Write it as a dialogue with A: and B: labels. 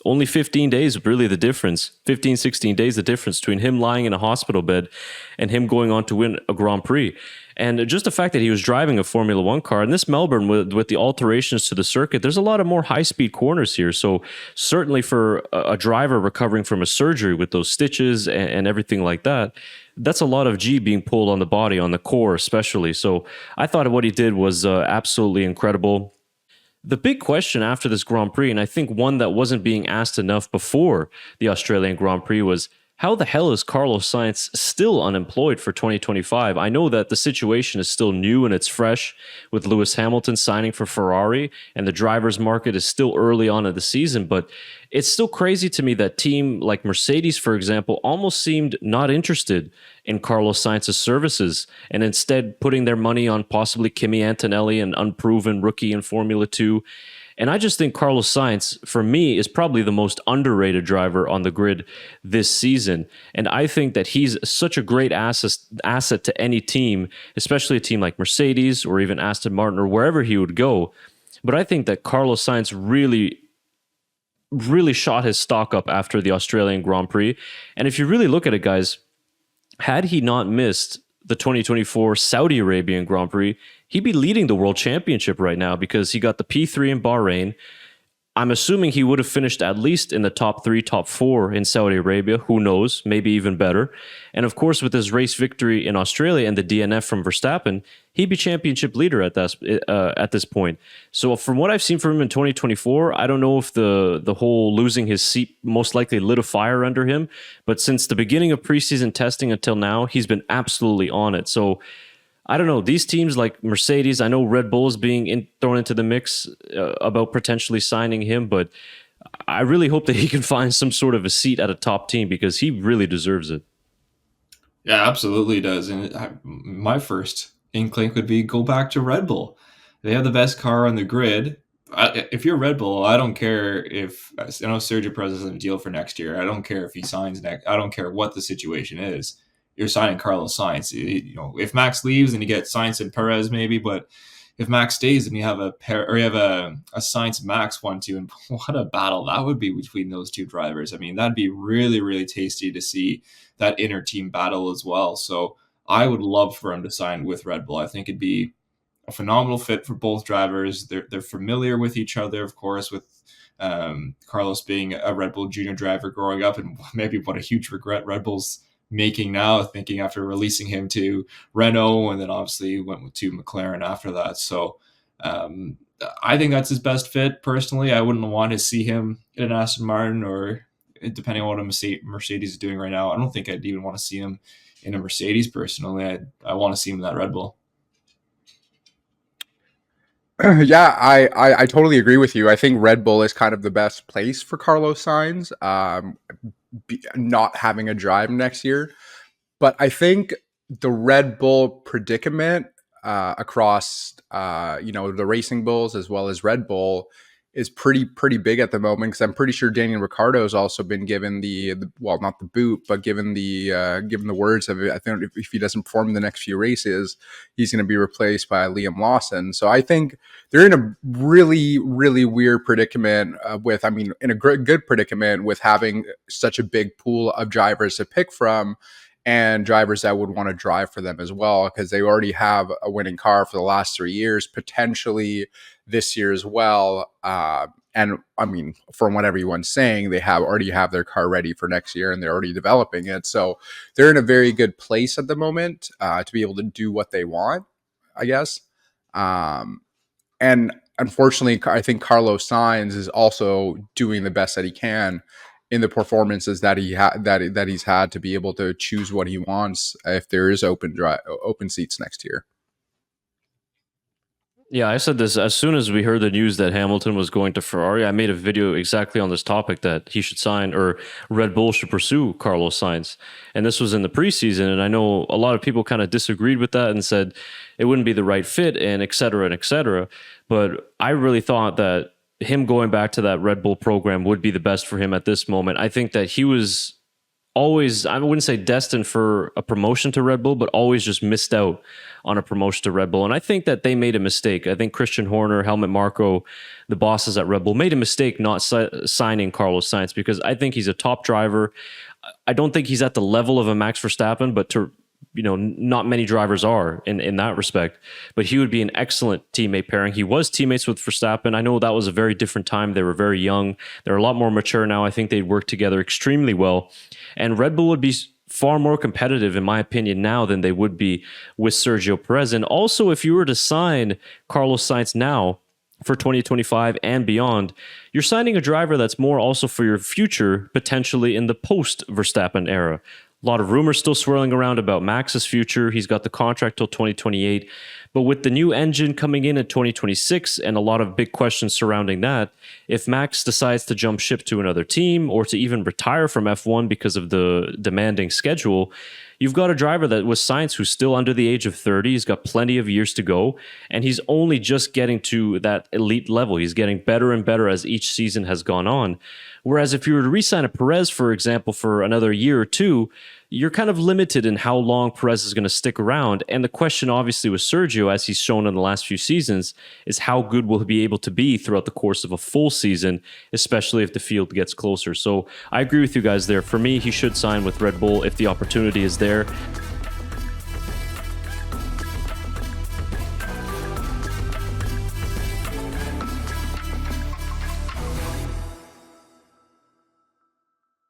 A: Only 15 days, really the difference. 15, 16 days, the difference between him lying in a hospital bed and him going on to win a Grand Prix. And just the fact that he was driving a Formula One car, and this Melbourne, with the alterations to the circuit, there's a lot of more high speed corners here. So, certainly for a driver recovering from a surgery with those stitches and everything like that, that's a lot of G being pulled on the body, on the core especially. So, I thought what he did was absolutely incredible. The big question after this Grand Prix, and I think one that wasn't being asked enough before the Australian Grand Prix, was how the hell is Carlos Sainz still unemployed for 2025? I know that the situation is still new and it's fresh with Lewis Hamilton signing for Ferrari, and the drivers' market is still early on in the season, but it's still crazy to me that team like Mercedes, for example, almost seemed not interested in Carlos Sainz's services and instead putting their money on possibly Kimi Antonelli, an unproven rookie in Formula 2. And I just think Carlos Sainz, for me, is probably the most underrated driver on the grid this season. And I think that he's such a great asset to any team, especially a team like Mercedes or even Aston Martin or wherever he would go. But I think that Carlos Sainz really shot his stock up after the Australian Grand Prix. And if you really look at it, guys, had he not missed the 2024 Saudi Arabian Grand Prix, he'd be leading the world championship right now because he got the P3 in Bahrain. I'm assuming he would have finished at least in the top 3, top 4 in Saudi Arabia. Who knows? Maybe even better. And of course, with his race victory in Australia and the DNF from Verstappen, he'd be championship leader at this point. So from what I've seen from him in 2024, I don't know if the whole losing his seat most likely lit a fire under him. But since the beginning of preseason testing until now, he's been absolutely on it. So I don't know. These teams like Mercedes, I know Red Bull is being thrown into the mix about potentially signing him, but I really hope that he can find some sort of a seat at a top team because he really deserves it.
B: Yeah, absolutely does. And my first inkling would be go back to Red Bull. They have the best car on the grid. If you're Red Bull, I don't care if I know Sergio Perez has a deal for next year. I don't care if he signs next. I don't care what the situation is. You're signing Carlos Sainz. You know, if Max leaves and you get Sainz and Perez maybe, but if Max stays and you have a Sainz Max 1-2, and what a battle that would be between those two drivers. I mean, that'd be really, really tasty to see that inner team battle as well. So I would love for him to sign with Red Bull. I think it'd be a phenomenal fit for both drivers. They're familiar with each other, of course, with Carlos being a Red Bull junior driver growing up, and maybe what a huge regret Red Bull's making now, thinking after releasing him to Renault and then obviously went to McLaren after that. So I think that's his best fit personally. I wouldn't want to see him in an Aston Martin, or depending on what a Mercedes is doing right now. I don't think I'd even want to see him in a Mercedes personally. I want to see him in that Red Bull.
C: Yeah, I totally agree with you. I think Red Bull is kind of the best place for Carlos Sainz, not having a drive next year. But I think the Red Bull predicament across the Racing Bulls as well as Red Bull is pretty big at the moment, because I'm pretty sure Daniel Ricciardo has also been given the well, not the boot, but given the words of it. I think if he doesn't perform in the next few races, he's going to be replaced by Liam Lawson. So I think they're in a really, really weird predicament in a good predicament with having such a big pool of drivers to pick from, and drivers that would want to drive for them as well, because they already have a winning car for the last 3 years, potentially this year as well. And I mean, from what everyone's saying, they already have their car ready for next year and they're already developing it. So they're in a very good place at the moment to be able to do what they want, I guess. And unfortunately, I think Carlos Sainz is also doing the best that he can in the performances that that he's had to be able to choose what he wants if there is open seats next year.
A: Yeah, I said this as soon as we heard the news that Hamilton was going to Ferrari. I made a video exactly on this topic, that he should sign, or Red Bull should pursue Carlos Sainz. And this was in the preseason, and I know a lot of people kind of disagreed with that and said it wouldn't be the right fit, and et cetera, and et cetera. But I really thought that him going back to that Red Bull program would be the best for him at this moment. I think that he was always, I wouldn't say destined for a promotion to Red Bull, but always just missed out on a promotion to Red Bull. And I think that they made a mistake. I think Christian Horner, Helmut Marko, the bosses at Red Bull made a mistake not signing Carlos Sainz, because I think he's a top driver. I don't think he's at the level of a Max Verstappen, but not many drivers are in that respect. But he would be an excellent teammate pairing. He was teammates with Verstappen. I know that was a very different time. They were very young. They're a lot more mature now. I think they'd work together extremely well. And Red Bull would be far more competitive, in my opinion, now than they would be with Sergio Perez. And also, if you were to sign Carlos Sainz now for 2025 and beyond, you're signing a driver that's more also for your future, potentially in the post-Verstappen era. A lot of rumors still swirling around about Max's future. He's got the contract till 2028. But with the new engine coming in 2026 and a lot of big questions surrounding that, if Max decides to jump ship to another team or to even retire from F1 because of the demanding schedule, you've got a driver that was Sainz who's still under the age of 30. He's got plenty of years to go, and he's only just getting to that elite level. He's getting better and better as each season has gone on. Whereas if you were to re-sign a Perez, for example, for another year or two, you're kind of limited in how long Perez is going to stick around. And the question, obviously, with Sergio, as he's shown in the last few seasons, is how good will he be able to be throughout the course of a full season, especially if the field gets closer. So I agree with you guys there. For me, he should sign with Red Bull if the opportunity is there.